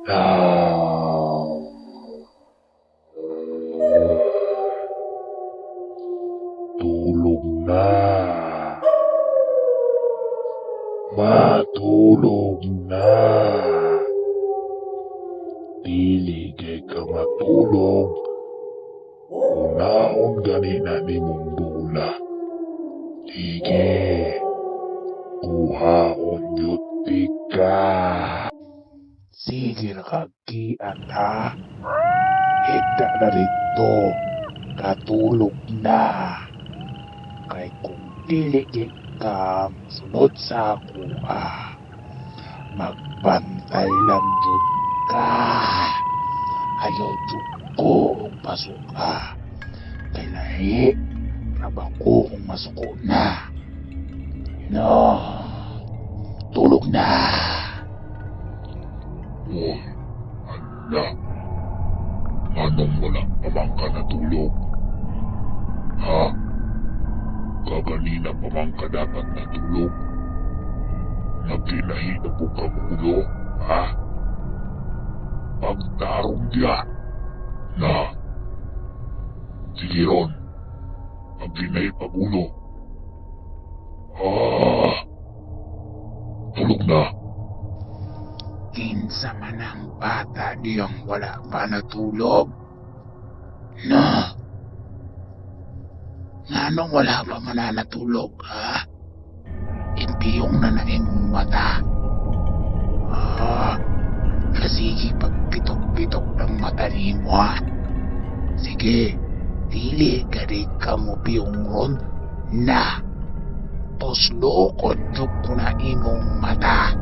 Ah, tulog na. Matulog na. Dili kay ka matulog. Unaon ganina ni mong dula. Sige, kuhaon yuti ka. Sige nakagiat ha. Higda na rito. Katulog na. Kay kung dili ka sunod sa ako magbantay lang jud ka. Ayaw jud ko og pasok ka. Kay lahi trabako kung masuko na. No. Tulog na. Uy, ala. Anong wala pa man ka natulog? Ha? Kaganina pa man ka dapat natulog? Nagkinahi na po ka ulo, ha? Pagtarong diya. Na. Sige ron. Nagkinahi pag ulo. Tulog na. Kinsa man ang bata diyang wala pa natulog. Na. Nganong wala pa man na natulog, ha? Impiyong na na imong mata. Sige, pagpitok-pitok ng mata nimo, ha? Sige, dili gadi ka mo piyong ron na. Toslokod jud ko na imong mata.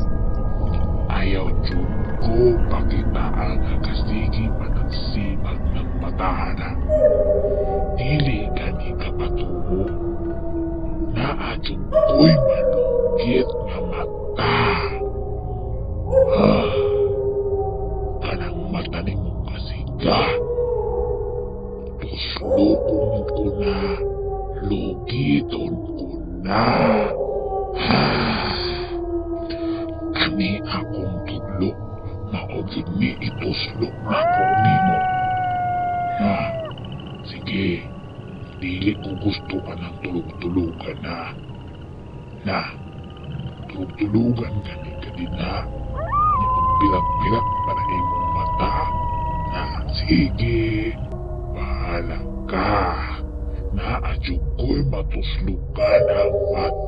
Ayaw jud ko pakitaan nga kasigi panagsibag ng mata na. Dili gani ka patuo. Naadjud ko'y malugit nga mata. Kanang mata ni mong kasiga. Tuslokon ko na. Lugiton ko na. Ani akong tudlo. Maugid ni ituslok na ko nimo. Sige. Dili ko gusto ka ng tulog-tulugan na. Tulog-tulugan ka din na. Pilak-pilak para imong mata. Sige. Bahala ka. Naadyo ko'y matuslukan ang mata.